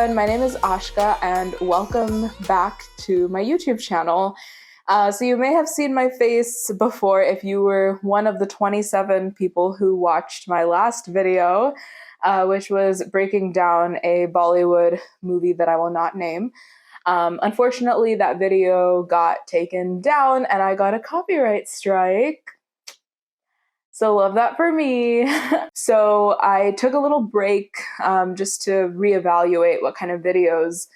everyone, my name is Ashka and welcome back to my YouTube channel. So you may have seen my face before if you were one of the 27 people who watched my last video, which was breaking down a Bollywood movie that I will not name. Unfortunately, that video got taken down and I got a copyright strike. So love that for me. So I took a little break just to reevaluate what kind of videos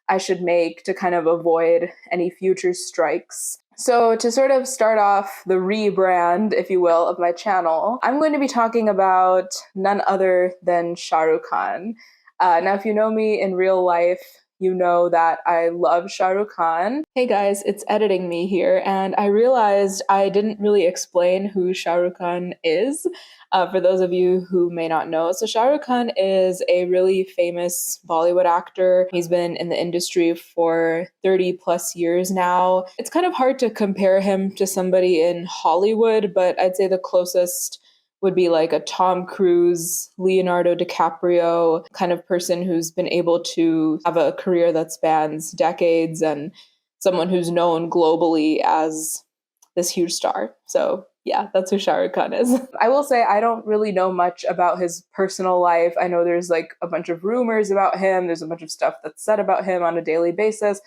I should make to kind of avoid any future strikes. So to sort of start off the rebrand, if you will, of my channel, I'm going to be talking about none other than Shah Rukh Khan. Now, if you know me in real life, you know that I love Shah Rukh Khan. Hey guys, it's editing me here, and I realized I didn't really explain who Shah Rukh Khan is, for those of you who may not know. So Shah Rukh Khan is a really famous Bollywood actor. He's been in the industry for 30 plus years now. It's kind of hard to compare him to somebody in Hollywood, but I'd say the closest would be like a Tom Cruise, Leonardo DiCaprio kind of person who's been able to have a career that spans decades and someone who's known globally as this huge star. So yeah, that's who Shah Rukh Khan is. I will say I don't really know much about his personal life. I know there's like a bunch of rumors about him. There's a bunch of stuff that's said about him on a daily basis.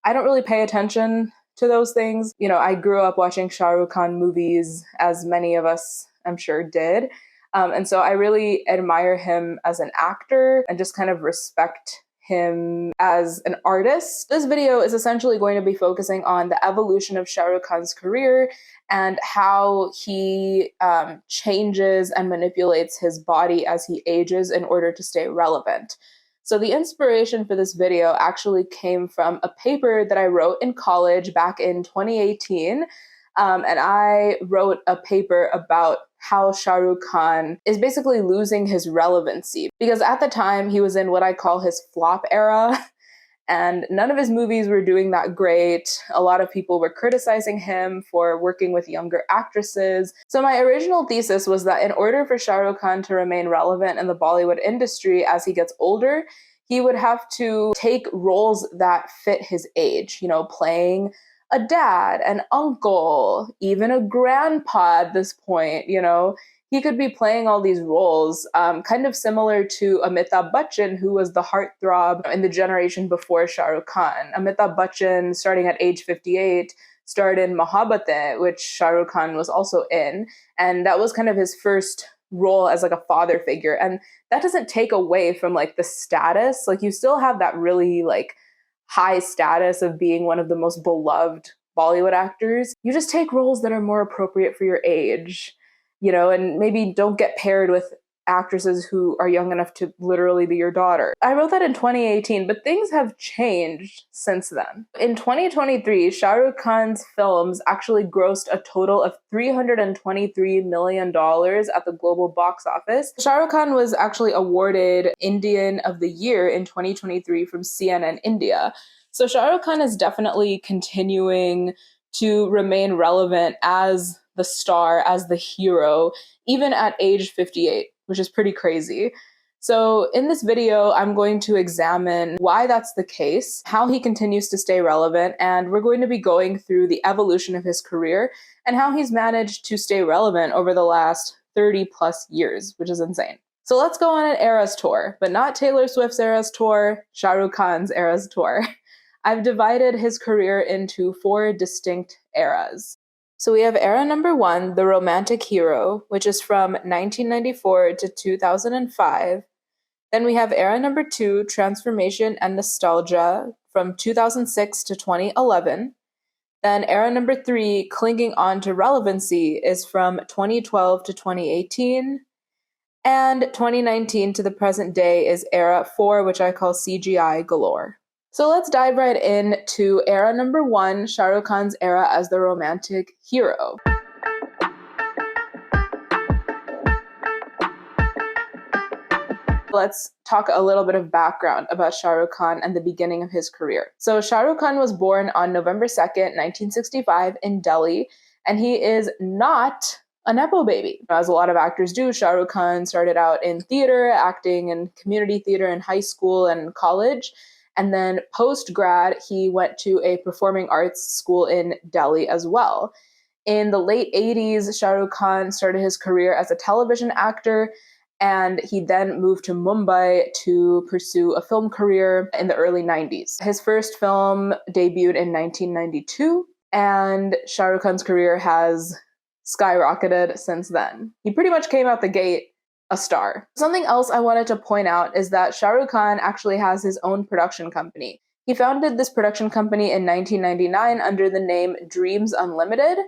I don't really pay attention to those things. You know, I grew up watching Shah Rukh Khan movies, as many of us I'm sure did. And so I really admire him as an actor and just kind of respect him as an artist. This video is essentially going to be focusing on the evolution of Shah Rukh Khan's career and how he changes and manipulates his body as he ages in order to stay relevant. So the inspiration for this video actually came from a paper that I wrote in college back in 2018. And I wrote a paper about how Shah Rukh Khan is basically losing his relevancy. Because at the time, he was in what I call his flop era, and none of his movies were doing that great. A lot of people were criticizing him for working with younger actresses. So my original thesis was that in order for Shah Rukh Khan to remain relevant in the Bollywood industry as he gets older, he would have to take roles that fit his age, you know, playing a dad, an uncle, even a grandpa at this point. You know, he could be playing all these roles, kind of similar to Amitabh Bachchan, who was the heartthrob in the generation before Shah Rukh Khan. Amitabh Bachchan, starting at age 58, starred in Mohabbatein, which Shah Rukh Khan was also in, and that was kind of his first role as like a father figure. And that doesn't take away from like the status. Like you still have that really like high status of being one of the most beloved Bollywood actors. You just take roles that are more appropriate for your age, you know, and maybe don't get paired with actresses who are young enough to literally be your daughter. I wrote that in 2018, but things have changed since then. In 2023, Shah Rukh Khan's films actually grossed a total of $323 million at the global box office. Shah Rukh Khan was actually awarded Indian of the Year in 2023 from CNN India. So Shah Rukh Khan is definitely continuing to remain relevant as the star, as the hero, even at age 58. Which is pretty crazy. So in this video, I'm going to examine why that's the case, how he continues to stay relevant, and we're going to be going through the evolution of his career and how he's managed to stay relevant over the last 30 plus years, which is insane. So let's go on an Eras tour, but not Taylor Swift's Eras tour, Shah Rukh Khan's Eras tour. I've divided his career into 4 distinct eras. So we have era number 1, the romantic hero, which is from 1994 to 2005. Then we have era number 2, transformation and nostalgia, from 2006 to 2011. Then era number 3, clinging on to relevancy, is from 2012 to 2018. And 2019 to the present day is era 4, which I call CGI galore. So let's dive right into era number 1, Shah Rukh Khan's era as the romantic hero. Let's talk a little bit of background about Shah Rukh Khan and the beginning of his career. So Shah Rukh Khan was born on November 2nd, 1965 in Delhi, and he is not a Nepo baby. As a lot of actors do, Shah Rukh Khan started out in theater, acting in community theater in high school and college. And then post-grad, he went to a performing arts school in Delhi as well. In the late 80s, Shah Rukh Khan started his career as a television actor, and he then moved to Mumbai to pursue a film career in the early 90s. His first film debuted in 1992, and Shah Rukh Khan's career has skyrocketed since then. He pretty much came out the gate a star. Something else I wanted to point out is that Shah Rukh Khan actually has his own production company. He founded this production company in 1999 under the name Dreams Unlimited.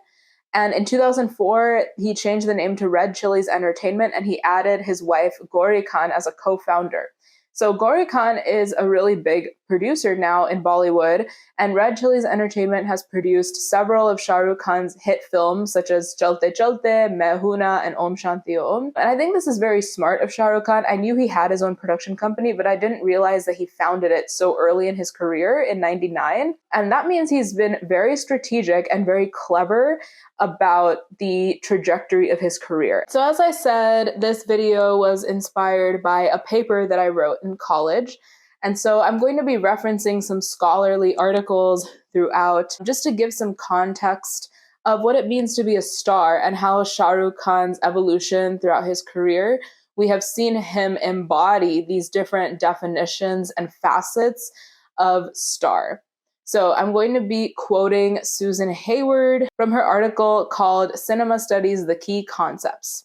And in 2004, he changed the name to Red Chillies Entertainment, and he added his wife, Gauri Khan, as a co-founder. So Gauri Khan is a really big producer now in Bollywood, and Red Chillies Entertainment has produced several of Shah Rukh Khan's hit films, such as Chalte Chalte, Main Hoon Na, and Om Shanti Om. And I think this is very smart of Shah Rukh Khan. I knew he had his own production company, but I didn't realize that he founded it so early in his career in 99. And that means he's been very strategic and very clever about the trajectory of his career. So as I said, this video was inspired by a paper that I wrote in college. And so I'm going to be referencing some scholarly articles throughout just to give some context of what it means to be a star and how Shah Rukh Khan's evolution throughout his career, we have seen him embody these different definitions and facets of star. So I'm going to be quoting Susan Hayward from her article called Cinema Studies: The Key Concepts.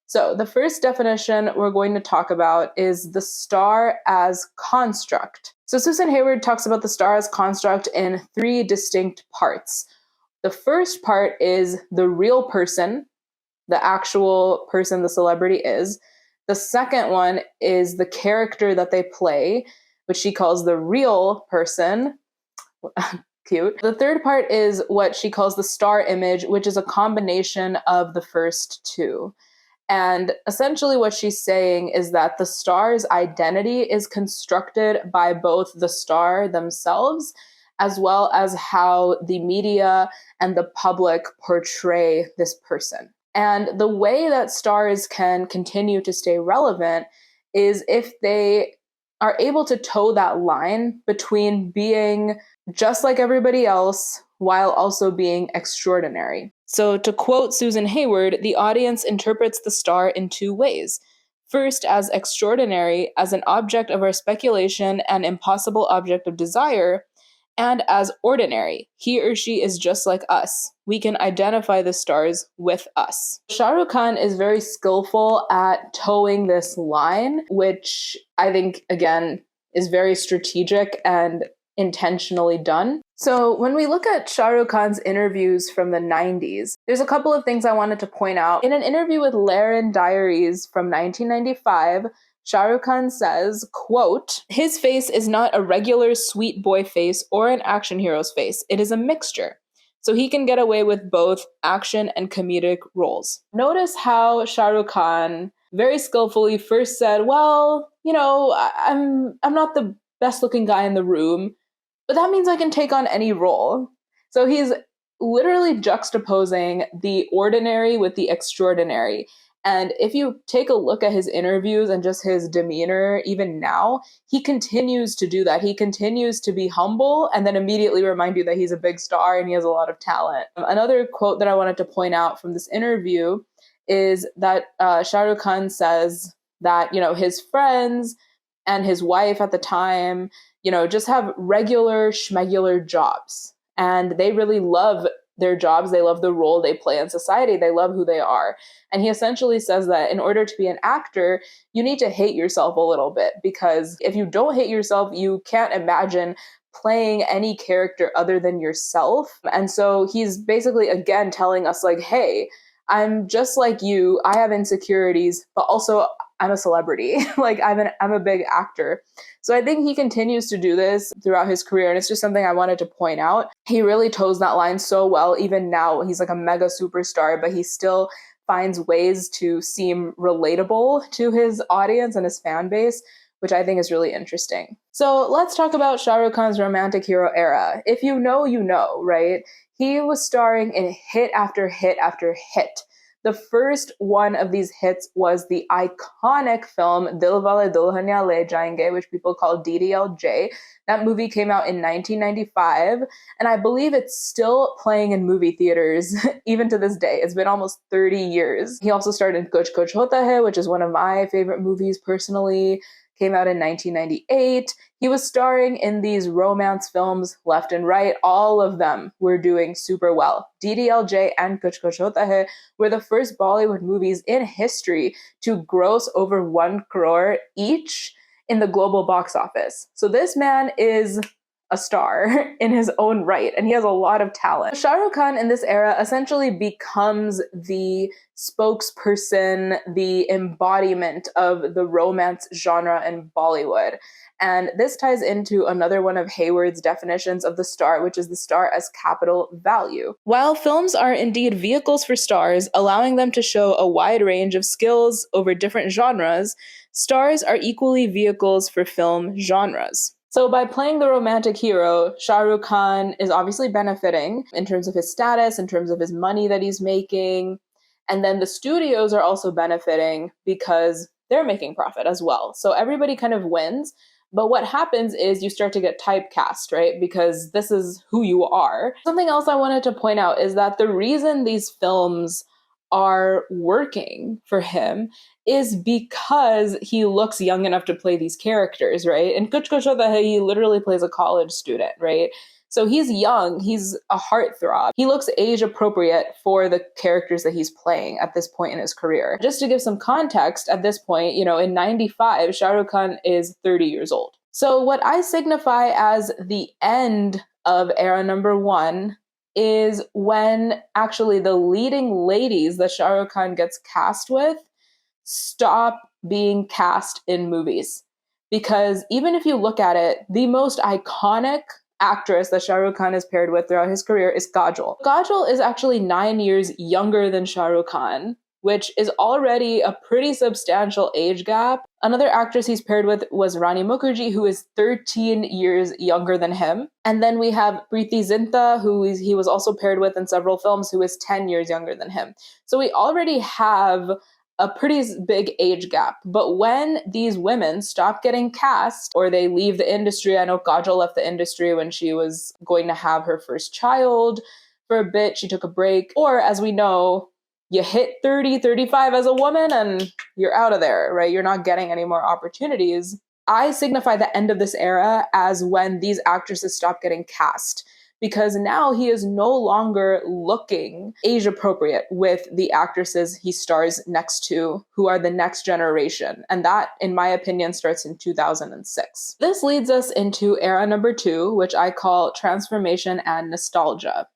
So the first definition we're going to talk about is the star as construct. So Susan Hayward talks about the star as construct in three distinct parts. The first part is the real person, the actual person the celebrity is. The second one is the character that they play, which she calls the real person. Cute. The third part is what she calls the star image, which is a combination of the first two. And essentially what she's saying is that the star's identity is constructed by both the star themselves, as well as how the media and the public portray this person. And the way that stars can continue to stay relevant is if they are able to toe that line between being just like everybody else while also being extraordinary. So to quote Susan Hayward, the audience interprets the star in two ways. First, as extraordinary, as an object of our speculation and impossible object of desire, and as ordinary, he or she is just like us. We can identify the stars with us. Shah Rukh Khan is very skillful at towing this line, which I think, again, is very strategic and intentionally done. So when we look at Shah Rukh Khan's interviews from the 90s, there's a couple of things I wanted to point out. In an interview with Laran Diaries from 1995, Shah Rukh Khan says, quote, "His face is not a regular sweet boy face or an action hero's face. It is a mixture. So he can get away with both action and comedic roles." Notice how Shah Rukh Khan very skillfully first said, well, I'm not the best looking guy in the room, but that means I can take on any role. So he's literally juxtaposing the ordinary with the extraordinary. And if you take a look at his interviews and just his demeanor, even now, he continues to do that. He continues to be humble and then immediately remind you that he's a big star and he has a lot of talent. Another quote that I wanted to point out from this interview is that Shah Rukh Khan says that, his friends and his wife at the time, just have regular schmegular jobs. And they really love their jobs. They love the role they play in society. They love who they are. And he essentially says that in order to be an actor, you need to hate yourself a little bit, because if you don't hate yourself, you can't imagine playing any character other than yourself. And so he's basically, again, telling us like, hey, I'm just like you. I have insecurities, but also I'm a celebrity. Like I'm a big actor. So I think he continues to do this throughout his career. And it's just something I wanted to point out. He really toes that line so well. Even now, he's like a mega superstar, but he still finds ways to seem relatable to his audience and his fan base, which I think is really interesting. So let's talk about Shah Rukh Khan's romantic hero era. If you know, right? He was starring in hit after hit after hit. The first one of these hits was the iconic film Dilwale Dulhania Le Jayenge, which people call DDLJ. That movie came out in 1995, and I believe it's still playing in movie theaters even to this day. It's been almost 30 years. He also starred in Kuch Kuch Hota Hai, which is one of my favorite movies personally. Came out in 1998. He was starring in these romance films left and right. All of them were doing super well. DDLJ and Kuch Kuch Hota Hai were the first Bollywood movies in history to gross over 1 crore each in the global box office. So this man is a star in his own right, and he has a lot of talent. Shah Rukh Khan in this era essentially becomes the spokesperson, the embodiment of the romance genre in Bollywood. And this ties into another one of Hayward's definitions of the star, which is the star as capital value. While films are indeed vehicles for stars, allowing them to show a wide range of skills over different genres, stars are equally vehicles for film genres. So by playing the romantic hero, Shah Rukh Khan is obviously benefiting in terms of his status, in terms of his money that he's making. And then the studios are also benefiting because they're making profit as well. So everybody kind of wins. But what happens is you start to get typecast, right? Because this is who you are. Something else I wanted to point out is that the reason these films are working for him is because he looks young enough to play these characters, right? In Kuch Kuch Hota Hai, he literally plays a college student, right? So he's young, he's a heartthrob. He looks age appropriate for the characters that he's playing at this point in his career. Just to give some context, at this point, in 95, Shah Rukh Khan is 30 years old. So what I signify as the end of era number 1 is when actually the leading ladies that Shah Rukh Khan gets cast with stop being cast in movies. Because even if you look at it, the most iconic actress that Shah Rukh Khan is paired with throughout his career is Kajol. Kajol is actually 9 years younger than Shah Rukh Khan, which is already a pretty substantial age gap. Another actress he's paired with was Rani Mukherjee, who is 13 years younger than him. And then we have Preeti Zinta, he was also paired with in several films, who is 10 years younger than him. So we already have a pretty big age gap. But when these women stop getting cast or they leave the industry, I know Kajol left the industry when she was going to have her first child for a bit, she took a break. Or as we know, you hit 30, 35 as a woman and you're out of there, right? You're not getting any more opportunities. I signify the end of this era as when these actresses stop getting cast, because now he is no longer looking age appropriate with the actresses he stars next to, who are the next generation. And that, in my opinion, starts in 2006. This leads us into era number 2, which I call transformation and nostalgia.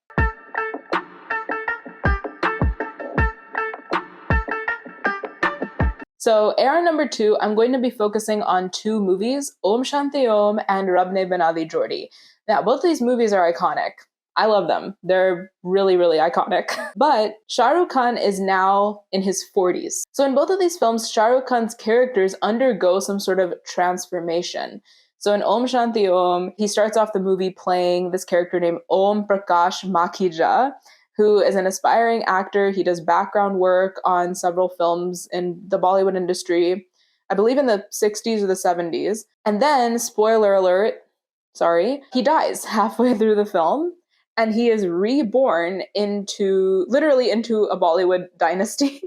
So era number 2, I'm going to be focusing on 2 movies, Om Shanti Om and Rab Ne Bana Di Jodi. Now, both these movies are iconic. I love them. They're really, really iconic. But Shah Rukh Khan is now in his 40s. So in both of these films, Shah Rukh Khan's characters undergo some sort of transformation. So in Om Shanti Om, he starts off the movie playing this character named Om Prakash Makhija, who is an aspiring actor. He does background work on several films in the Bollywood industry, I believe in the 60s or the 70s. And then, spoiler alert, he dies halfway through the film, and he is reborn literally into a Bollywood dynasty.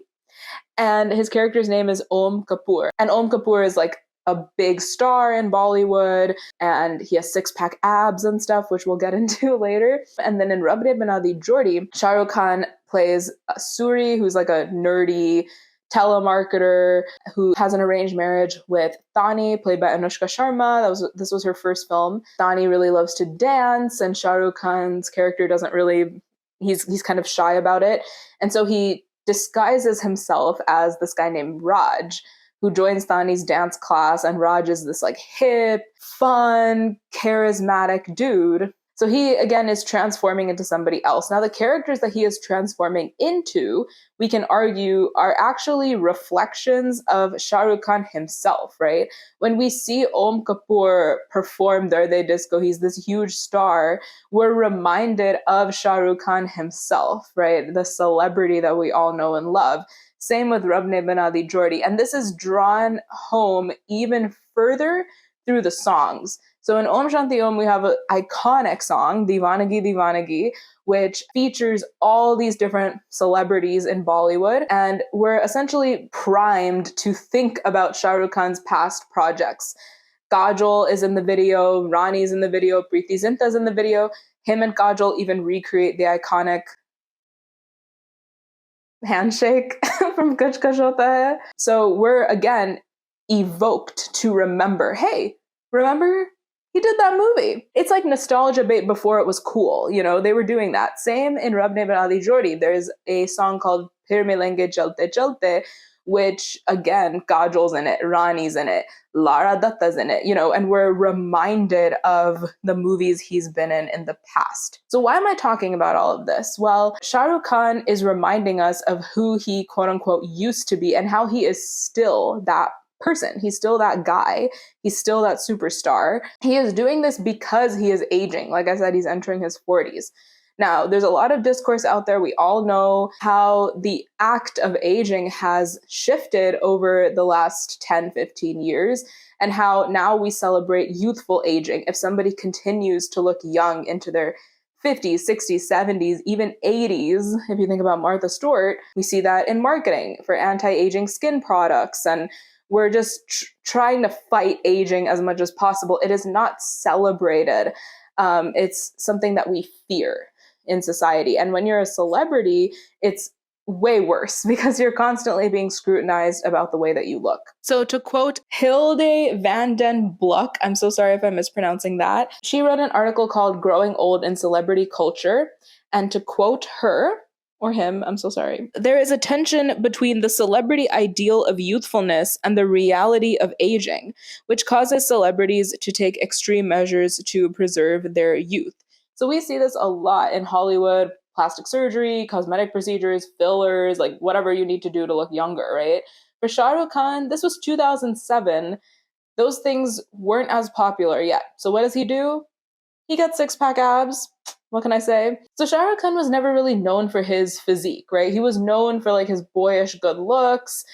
And his character's name is Om Kapoor. And Om Kapoor is like a big star in Bollywood, and he has 6-pack abs and stuff, which we'll get into later. And then in Rab Ne Bana Di Jodi, Shah Rukh Khan plays Suri, who's like a nerdy telemarketer who has an arranged marriage with Thani, played by Anushka Sharma. This was her first film. Thani really loves to dance, and Shah Rukh Khan's character doesn't really, he's kind of shy about it. And so he disguises himself as this guy named Raj, who joins Thani's dance class, and Raj is this like hip, fun, charismatic dude. So he, again, is transforming into somebody else. Now, the characters that he is transforming into, we can argue, are actually reflections of Shah Rukh Khan himself, right? When we see Om Kapoor perform Darde Disco, he's this huge star, we're reminded of Shah Rukh Khan himself, right? The celebrity that we all know and love. Same with Rab Ne Bana Di Jodi. And this is drawn home even further through the songs. So in Om Shanti Om, we have an iconic song, Divanagi Divanagi, which features all these different celebrities in Bollywood. And we're essentially primed to think about Shah Rukh Khan's past projects. Kajol is in the video, Rani's in the video, Preeti Zinta's in the video. Him and Kajol even recreate the iconic handshake from Kuch Kuch Hota Hai. So we're, again, evoked to remember, hey, remember? He did that movie. It's like nostalgia bait before it was cool. You know, they were doing that. Same in Rab Ne Bana Di Jodi. There's a song called Phir Milenge Chalte Chalte, which, again, Kajol's in it, Rani's in it, Lara Datta's in it, you know, and we're reminded of the movies he's been in the past. So why am I talking about all of this? Well, Shah Rukh Khan is reminding us of who he, quote unquote, used to be and how he is still that person. He's still that guy. He's still that superstar. He is doing this because he is aging. Like I said, he's entering his 40s. Now, there's a lot of discourse out there. We all know how the act of aging has shifted over the last 10, 15 years, and how now we celebrate youthful aging. If somebody continues to look young into their 50s, 60s, 70s, even 80s, if you think about Martha Stewart, we see that in marketing for anti-aging skin products, and we're just trying to fight aging as much as possible. It is not celebrated. It's something that we fear in society. And when you're a celebrity, it's way worse because you're constantly being scrutinized about the way that you look. So to quote Hilde van den Block, I'm so sorry if I'm mispronouncing that, she wrote an article called Growing Old in Celebrity Culture. And to quote her, or him, I'm so sorry, there is a tension between the celebrity ideal of youthfulness and the reality of aging, which causes celebrities to take extreme measures to preserve their youth. So we see this a lot in Hollywood, plastic surgery, cosmetic procedures, fillers, like whatever you need to do to look younger, right? For Shah Rukh Khan, this was 2007. Those things weren't as popular yet. So what does he do? He gets six-pack abs. What can I say? So Shah Rukh Khan was never really known for his physique, right? He was known for like his boyish good looks.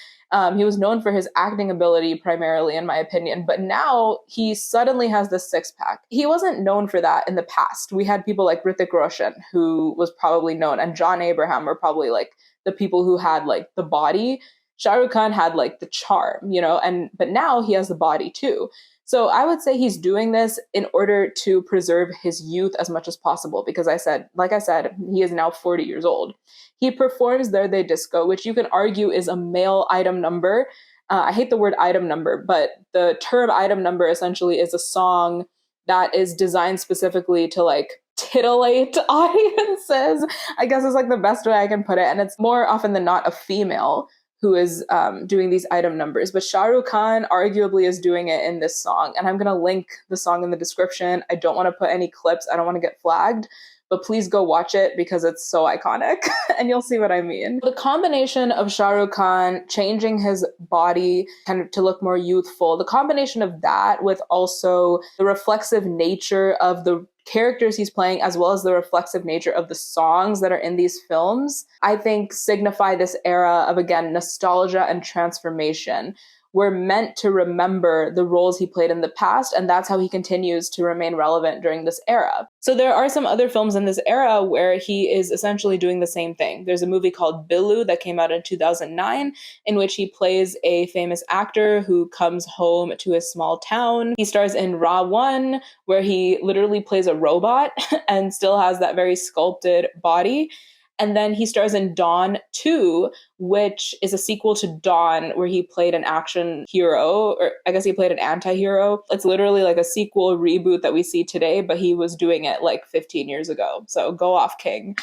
He was known for his acting ability primarily, in my opinion, but now he suddenly has this six-pack. He wasn't known for that in the past. We had people like Hrithik Roshan, who was probably known, and John Abraham were probably like the people who had like the body. Shah Rukh Khan had like the charm, you know, but now he has the body too. So I would say he's doing this in order to preserve his youth as much as possible because like I said, he is now 40 years old. He performs Darde Disco, which you can argue is a male item number. I hate the word item number, but the term item number essentially is a song that is designed specifically to like titillate audiences. I guess is like the best way I can put it. And it's more often than not a female who is doing these item numbers. But Shah Rukh Khan arguably is doing it in this song. And I'm going to link the song in the description. I don't want to put any clips. I don't want to get flagged. But please go watch it because it's so iconic. And you'll see what I mean. The combination of Shah Rukh Khan changing his body kind of to look more youthful, the combination of that with also the reflexive nature of the characters he's playing, as well as the reflexive nature of the songs that are in these films, I think signify this era of, again, nostalgia and transformation. We're meant to remember the roles he played in the past, and that's how he continues to remain relevant during this era. So there are some other films in this era where he is essentially doing the same thing. There's a movie called Billu that came out in 2009, in which he plays a famous actor who comes home to a small town. He stars in Ra 1, where he literally plays a robot and still has that very sculpted body. And then he stars in Dawn 2, which is a sequel to Dawn, where he played an action hero, or I guess he played an anti-hero. It's literally like a sequel reboot that we see today, but he was doing it like 15 years ago. So go off, King.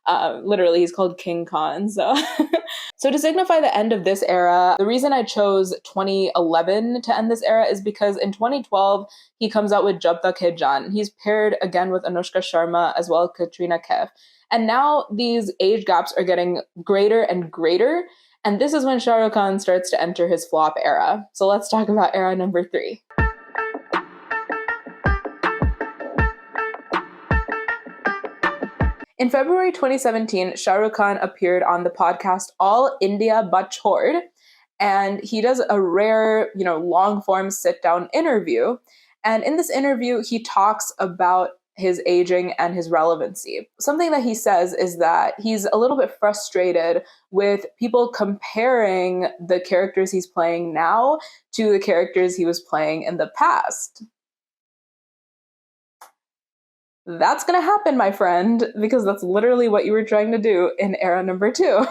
Literally, he's called King Khan. So, so to signify the end of this era, the reason I chose 2011 to end this era is because in 2012 he comes out with Jab Tak Hai Jaan. He's paired again with Anushka Sharma as well as Katrina Kaif. And now these age gaps are getting greater and greater. And this is when Shah Rukh Khan starts to enter his flop era. So let's talk about era number 3. In February 2017, Shah Rukh Khan appeared on the podcast All India But Chhod, and he does a rare, long-form sit-down interview. And in this interview, he talks about his aging and his relevancy. Something that he says is that he's a little bit frustrated with people comparing the characters he's playing now to the characters he was playing in the past. That's going to happen, my friend, because that's literally what you were trying to do in era number 2.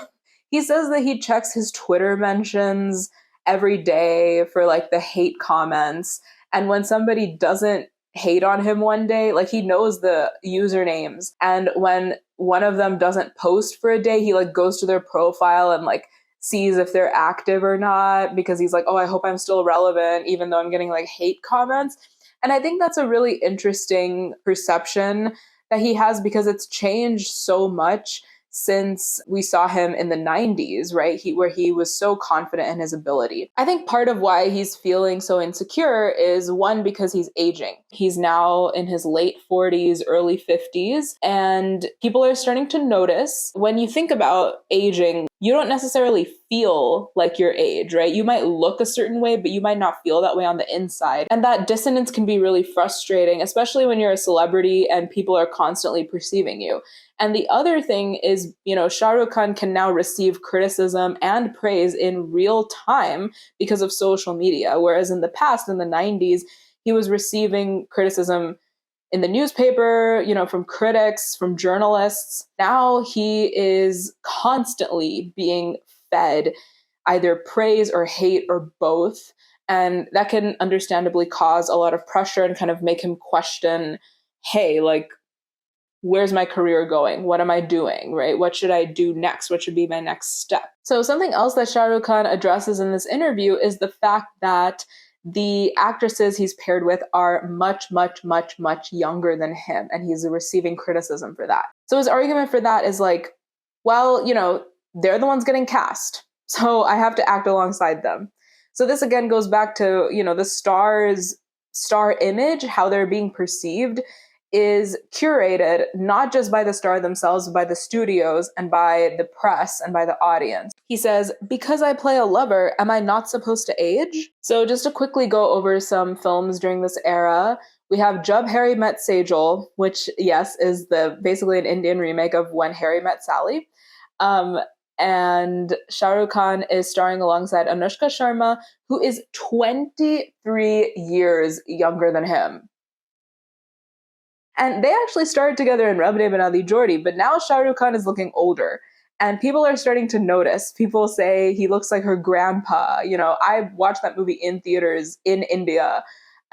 He says that he checks his Twitter mentions every day for like the hate comments. And when somebody doesn't hate on him one day, like he knows the usernames. And when one of them doesn't post for a day, he like goes to their profile and like sees if they're active or not, because he's like, oh, I hope I'm still relevant, even though I'm getting like hate comments. And I think that's a really interesting perception that he has, because it's changed so much since we saw him in the 90s, right? Where he was so confident in his ability. I think part of why he's feeling so insecure is, one, because he's aging. He's now in his late 40s, early 50s, and people are starting to notice. When you think about aging, you don't necessarily feel like your age, right? You might look a certain way, but you might not feel that way on the inside. And that dissonance can be really frustrating, especially when you're a celebrity and people are constantly perceiving you. And the other thing is, Shah Rukh Khan can now receive criticism and praise in real time because of social media. Whereas in the past, in the 90s, he was receiving criticism in the newspaper, from critics, from journalists. Now he is constantly being fed either praise or hate or both. And that can understandably cause a lot of pressure and kind of make him question, hey, like, where's my career going? What am I doing, right? What should I do next? What should be my next step? So something else that Shah Rukh Khan addresses in this interview is the fact that the actresses he's paired with are much, much, much, much younger than him, and he's receiving criticism for that. So his argument for that is like, well, they're the ones getting cast, so I have to act alongside them. So this again goes back to, the star image, how they're being perceived is curated not just by the star themselves, but by the studios and by the press and by the audience. He says, because I play a lover, am I not supposed to age? So just to quickly go over some films during this era, we have Jab Harry Met Sejal, which, yes, is basically an Indian remake of When Harry Met Sally. And Shah Rukh Khan is starring alongside Anushka Sharma, who is 23 years younger than him. And they actually started together in Rab Ne Bana Di Jodi, but now Shah Rukh Khan is looking older. And people are starting to notice. People say he looks like her grandpa. I watched that movie in theaters in India,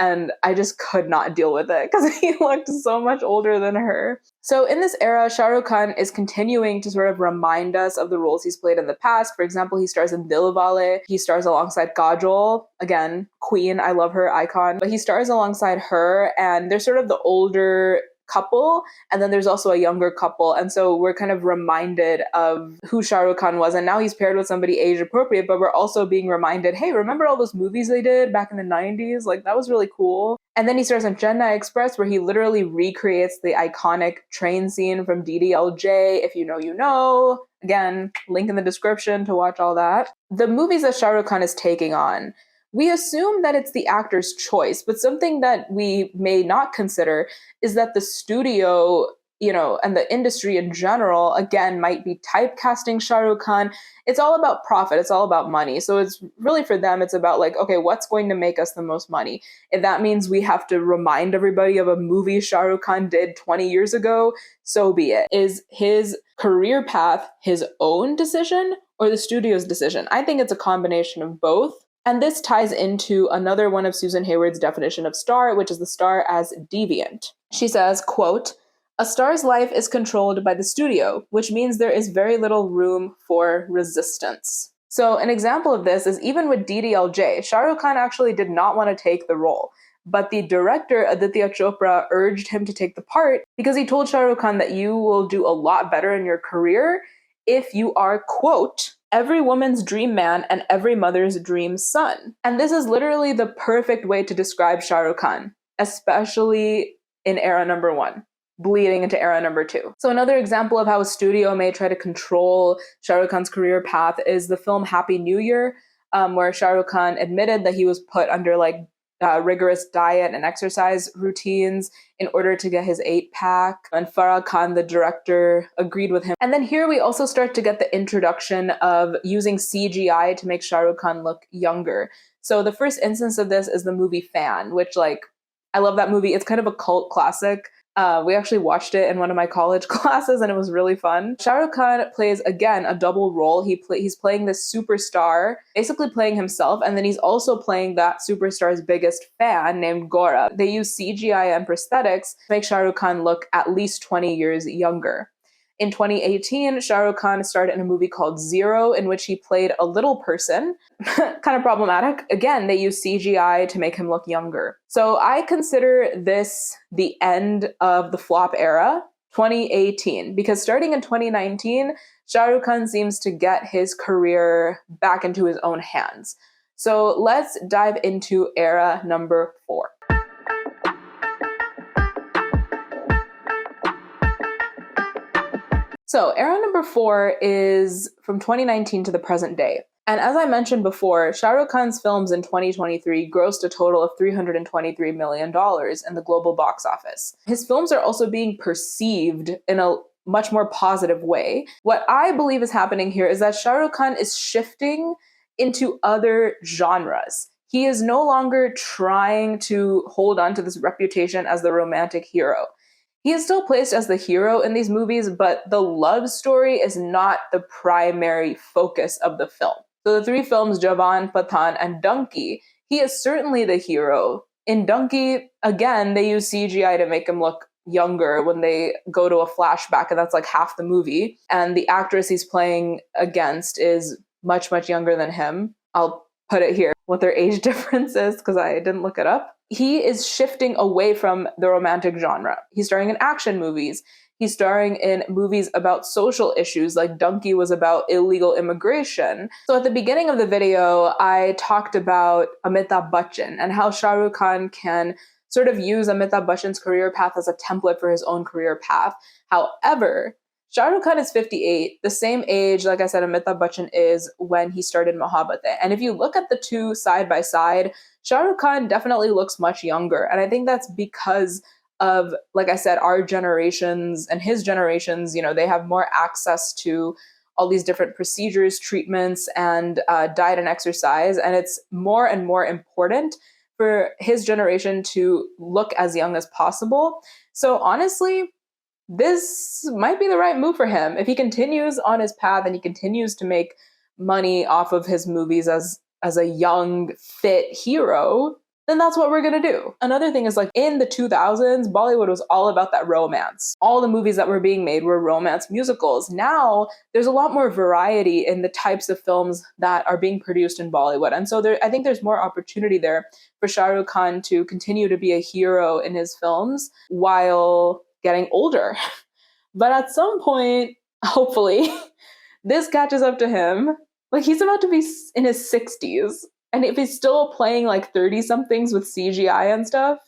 and I just could not deal with it because he looked so much older than her. So in this era, Shah Rukh Khan is continuing to sort of remind us of the roles he's played in the past. For example, he stars in Dilwale. He stars alongside Kajol. Again, queen, I love her, icon. But he stars alongside her, and they're sort of the older couple, and then there's also a younger couple, and so we're kind of reminded of who Shah Rukh Khan was, and now he's paired with somebody age appropriate, but we're also being reminded, hey, remember all those movies they did back in the 90s? Like, that was really cool. And then he stars in Chennai Express, where he literally recreates the iconic train scene from DDLJ. If you know, you know. Again, link in the description to watch all that. The movies that Shah Rukh Khan is taking on, we assume that it's the actor's choice, but something that we may not consider is that the studio, and the industry in general, again, might be typecasting Shah Rukh Khan. It's all about profit. It's all about money. So it's really, for them, it's about like, okay, what's going to make us the most money? If that means we have to remind everybody of a movie Shah Rukh Khan did 20 years ago, so be it. Is his career path his own decision or the studio's decision? I think it's a combination of both. And this ties into another one of Susan Hayward's definition of star, which is the star as deviant. She says, quote, A star's life is controlled by the studio, which means there is very little room for resistance. So an example of this is even with DDLJ, Shah Rukh Khan actually did not want to take the role. But the director, Aditya Chopra, urged him to take the part because he told Shah Rukh Khan that you will do a lot better in your career if you are, quote, every woman's dream man and every mother's dream son. And this is literally the perfect way to describe Shah Rukh Khan, especially in era number 1, bleeding into era number 2. So another example of how a studio may try to control Shah Rukh Khan's career path is the film Happy New Year, where Shah Rukh Khan admitted that he was put under rigorous diet and exercise routines in order to get his 8-pack. And Farah Khan, the director, agreed with him. And then here we also start to get the introduction of using CGI to make Shah Rukh Khan look younger. So the first instance of this is the movie Fan, which I love that movie. It's kind of a cult classic. We actually watched it in one of my college classes and it was really fun. Shah Rukh Khan plays, again, a double role. He's playing this superstar, basically playing himself, and then he's also playing that superstar's biggest fan named Gaurav. They use CGI and prosthetics to make Shah Rukh Khan look at least 20 years younger. In 2018, Shah Rukh Khan starred in a movie called Zero, in which he played a little person. Kind of problematic. Again, they use CGI to make him look younger. So I consider this the end of the flop era, 2018, because starting in 2019, Shah Rukh Khan seems to get his career back into his own hands. So let's dive into era number 4. So era number 4 is from 2019 to the present day. And as I mentioned before, Shah Rukh Khan's films in 2023 grossed a total of $323 million in the global box office. His films are also being perceived in a much more positive way. What I believe is happening here is that Shah Rukh Khan is shifting into other genres. He is no longer trying to hold on to this reputation as the romantic hero. He is still placed as the hero in these movies, but the love story is not the primary focus of the film. So the 3 films, Jawan, Pathan, and Donkey, he is certainly the hero. In Donkey, again, they use CGI to make him look younger when they go to a flashback, and that's like half the movie. And the actress he's playing against is much, much younger than him. I'll put it here, what their age difference is, because I didn't look it up. He is shifting away from the romantic genre. He's starring in action movies. He's starring in movies about social issues, like Donkey was about illegal immigration. So at the beginning of the video, I talked about Amitabh Bachchan and how Shah Rukh Khan can sort of use Amitabh Bachchan's career path as a template for his own career path. However, Shah Rukh Khan is 58, the same age, like I said, Amitabh Bachchan is when he started Mohabbatein. And if you look at the two side by side, Shah Rukh Khan definitely looks much younger. And I think that's because of, like I said, our generations and his generations, they have more access to all these different procedures, treatments, and diet and exercise. And it's more and more important for his generation to look as young as possible. So honestly, this might be the right move for him. If he continues on his path and he continues to make money off of his movies as a young, fit hero, then that's what we're going to do. Another thing is, like, in the 2000s, Bollywood was all about that romance. All the movies that were being made were romance musicals. Now, there's a lot more variety in the types of films that are being produced in Bollywood. And so I think there's more opportunity there for Shah Rukh Khan to continue to be a hero in his films while getting older. But at some point, hopefully, this catches up to him. Like, he's about to be in his 60s. And if he's still playing like 30-somethings with CGI and stuff,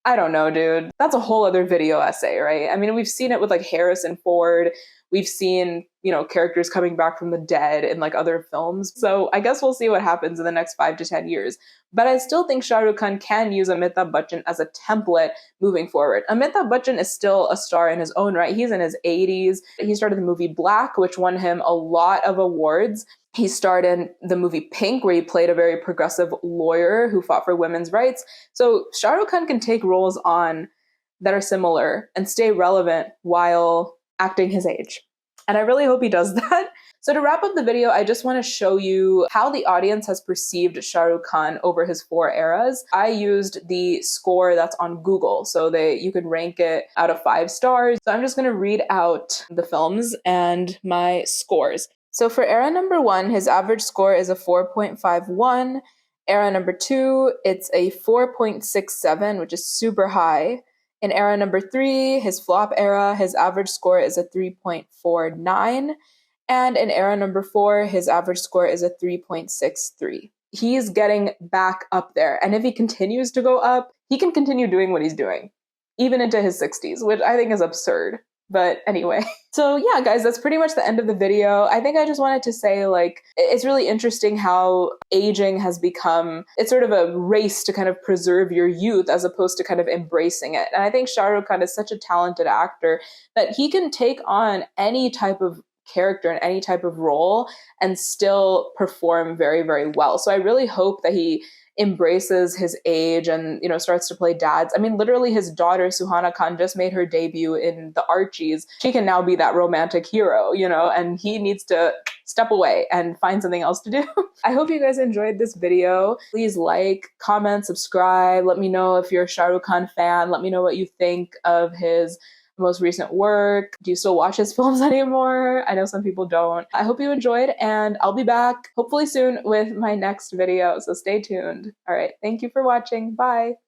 I don't know, dude. That's a whole other video essay, right? I mean, we've seen it with like Harrison Ford. We've seen, characters coming back from the dead in like other films. So I guess we'll see what happens in the next 5 to 10 years. But I still think Shah Rukh Khan can use Amitabh Bachchan as a template moving forward. Amitabh Bachchan is still a star in his own right. He's in his 80s. He started the movie Black, which won him a lot of awards. He starred in the movie Pink, where he played a very progressive lawyer who fought for women's rights. So Shah Rukh Khan can take roles on that are similar and stay relevant while acting his age. And I really hope he does that. So to wrap up the video, I just want to show you how the audience has perceived Shah Rukh Khan over his 4 eras. I used the score that's on Google, so you can rank it out of 5 stars. So I'm just going to read out the films and my scores. So for era number 1, his average score is a 4.51. Era number 2, it's a 4.67, which is super high. In era number 3, his flop era, his average score is a 3.49. And in era number 4, his average score is a 3.63. He's getting back up there. And if he continues to go up, he can continue doing what he's doing, even into his 60s, which I think is absurd. But anyway, so yeah, guys, that's pretty much the end of the video. I think I just wanted to say, like, it's really interesting how aging has become, it's sort of a race to kind of preserve your youth as opposed to kind of embracing it. And I think Shah Rukh Khan is such a talented actor that he can take on any type of character in any type of role and still perform very, very well. So I really hope that he embraces his age and, you know, starts to play dads. I mean, literally his daughter Suhana Khan just made her debut in the Archies. She can now be that romantic hero, you know, and he needs to step away and find something else to do. I hope you guys enjoyed this video. Please like, comment, subscribe. Let me know if you're a Shah Rukh Khan fan. Let me know what you think of his most recent work. Do you still watch his films anymore? I know some people don't. I hope you enjoyed, and I'll be back hopefully soon with my next video, so stay tuned. All right, thank you for watching. Bye.